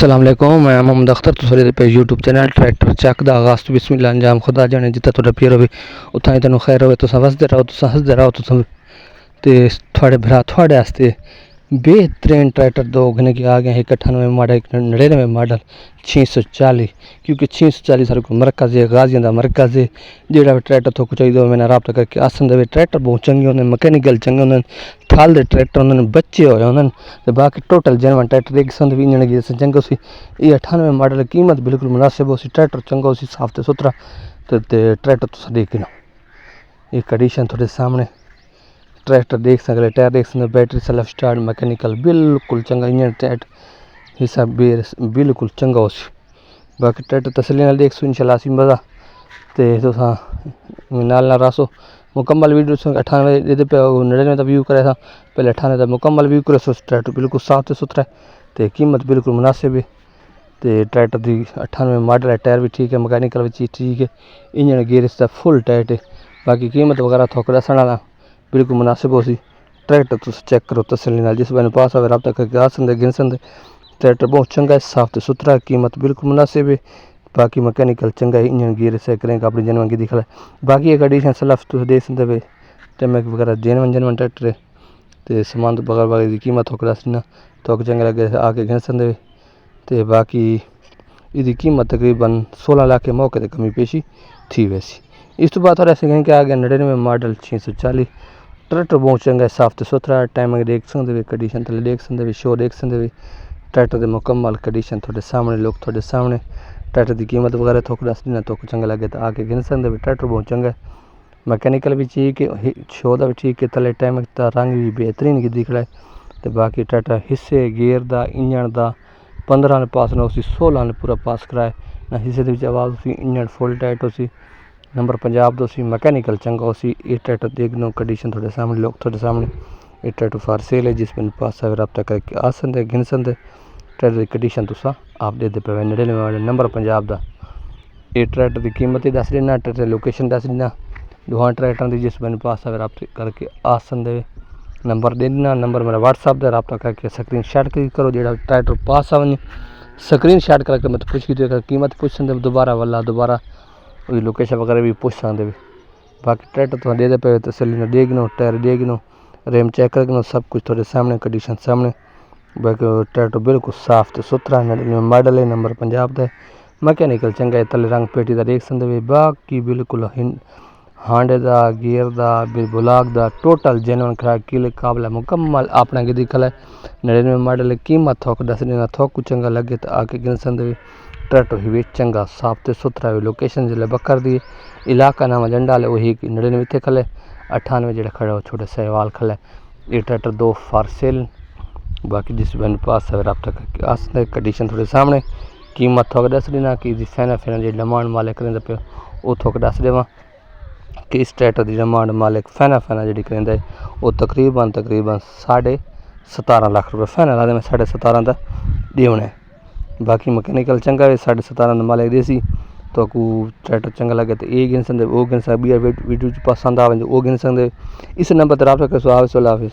अस्सलाम वालेकुम, मैं मोहम्मद अख्तर तुसारे पे यूट्यूब चैनल ट्रैक्टर चक दा आगाज़ तो बिस्मिल्लाह अंजाम खुदा जाने जितना तुहाडा प्यार होवे उत्थां ही तैनूं खैर होवे। तुसां वसदे रहो, तुसां हसदे रहो, तुसां ते थुआढ़े भरा थुआढ़े आस्ते बेहतरीन ट्रैक्टर दो घने की आ गए हैं। 98 मॉडल, 99 मॉडल 640, क्योंकि 640 सारे को मरकज़ है, गाजियां दा मरकज़ है। जेड़ा भी ट्रैक्टर थोक चाहिए मैंने रब्ता करके आसन दे। ट्रैक्टर बहुत चंगे होंगे, मकैनिकल चंगे होंगे, थाल दे ट्रैक्टर होंगे, बच्चे होए होंगे ते बाकी टोटल जनवन ट्रैक्टर एक संद भी इंजन गी चंगे सी। ये 98 मॉडल कीमत बिल्कुल मुनासिब हो सी। ट्रैक्टर चंगा हो सी, साफ ते सुथरा ते ट्रैक्टर तुसां देखना। ये कंडीशन थोड़े सामने ट्रैक्टर देख सकते, टायर देख सकते, बैटरी सेल्फ स्टार्ट मैकेनिकल बिल्कुल चंगा, इंजन टाइट हिस्सा बेर बिल्कुल चंगा हो सी। बाकी ट्रैक्टर तसल्ली नाल देख सो इंशाल्लाह सी मज़ा ते तुसां नाल रासो मुकम्मल वीडियो 98 ये पे 99 का व्यू करे था, पहले 98 का मुकम्मल व्यू करे सो। ट्रैक्टर बिल्कुल साफ ते सुथरा है ते कीमत बिल्कुल मुनासिब है ते ट्रैक्टर दी 98 मॉडल है। टायर भी ठीक है, मैकेनिकल भी चीज़ ठीक है, इंजन गेयर इसका फुल टाइट है। बाकी कीमत वगैरह थोक दसण वाला बिल्कुल मुनासिब हो सी। ट्रैक्टर तुम चेक करो तसल्ली नाल, जिस बने पास आवे रब्ता करके आ सकदे गिन सकदे। ट्रैक्टर बहुत चंगा है, साफ ते सुथरा है, कीमत बिल्कुल मुनासिब है। बाकी मैकेनिकल चंगा है, इंजन गियर से करेंगे अपनी जनवन की दिखला। बाकी ये कंडीशन सलफ तुम देख सकते पे टैमैक वगैरह जनवन ट्रैक्टर है ते समान तो बगैर वाली कीमत थोक दसना थोक चंगा लगे आके गिन सकदे ते बाकी इसकी कीमत तकरीबन 16 लाख के मौके पर कमी पेशी थी वैसी। इस तो बाद थोड़ा सेकेंड के आ गया 99 मॉडल 640। ट्रैक्टर बहुत चंगा है, साफ तो सुथरा टाइम देख सकते, कंडीशन थले देख सकते, शो देख सकते। ट्रैक्टर के मुकम्मल कंडीशन थोड़े सामने, लोग थोड़े सामने। ट्रैक्टर की कीमत वगैरह थोक दस देना, तो चंगा लगे तो आके गिन सकते। ट्रैक्टर बहुत चंगा है, मैकेनिकल भी ठीक है, शो का भी ठीक है, तले टाइम का रंग भी बेहतरीन की दिख रहा है तो बाकी ट्रैक्टर हिस्से गेयर का इंजन का 15 ने पास ना उसी 16 ने पूरा पास कराए ना, हिस्से के आवाज़ उसी इंजन फुल टाइट हो सी। नंबर पंजाब दो सी, मैकेनिकल चंगा हो सी। ये ट्रैक्टर देख लो कंडीशन थोड़े सामने, लोग थोड़े सामने। ये ट्रैक्टर फार सेल है, जिस पर पास आए रब्ता करके आ सकते गिन सकते। ट्रैक्टर की कंडीशन तुसा आप दे पे 99 मॉडल नंबर पंजाब का। ये ट्रैक्टर की कीमत ही दस देना, ट्रैक्टर लोकेशन दस देना, दोहां ट्रैक्टर की जिस बने पास आए रब्ता करके आ सकते। नंबर दे देना, नंबर मेरा व्हाट्सअप का रब्ता करके स्क्रीन शॉट क्लिक करो। जो ट्रैक्टर पास आवे स्क्रीन शॉट करके मत पूछ की कीमत पूछ सकते दोबारा, वाला दोबारा लोकेशन वगैरह भी पूछ सकते। बाकी ट्रैक्टर तो दे पे तसल्ली देख लो, टायर देख लो, रेम चेक कर लो, सब कुछ थोड़े सामने, कंडीशन सामने। बाकी ट्रैक्टर बिल्कुल साफ तो सुथरा 99 मॉडल है, नंबर पंजाब का है, मैकेनिकल चंगा है, तले रंग पेटी का देख सकते। बाकी बिल्कुल हांडे का गियर का ब्लॉक का टोटल जनवन खराब किले काबला मुकम्मल अपना की दिखल है। 99 मॉडल कीमत थोक दस देना, थोक कुछ चंगा लगे तो आके गिन सकते। ट्रैक्टर ही चंगा साफ तो सुथरा है। लोकेशन जिले बकर दी इलाका नाम जंडाल वही 99 थे खले, 98 जो खड़ा हो छोटे सहवाल खला। ये ट्रैक्टर दो फार सेल। बाकी जिस बन पास है रब्ता करके आसते, कंडीशन थोड़े सामने। कीमत थोक दस देना कि फैना फैना जो डिमांड मालिक करें पे वो थोक दस देव कि इस ट्रैक्टर की डिमांड मालिक फैना फैना जी करेंगे वो तकरीबन 17.5 लाख रुपये फैना ला, मैं 17.5 का देना है। बाकी मैकेनिकल चंगा है, 17.5 मालिक देसी तो ट्रैक्टर चंगा लगे तो ये गिन सकते, वो गिन सकते। वीडियो पसंद आवे वो गिन सकते। इस नंबर पर रब्ता कर सो। हाफिज़।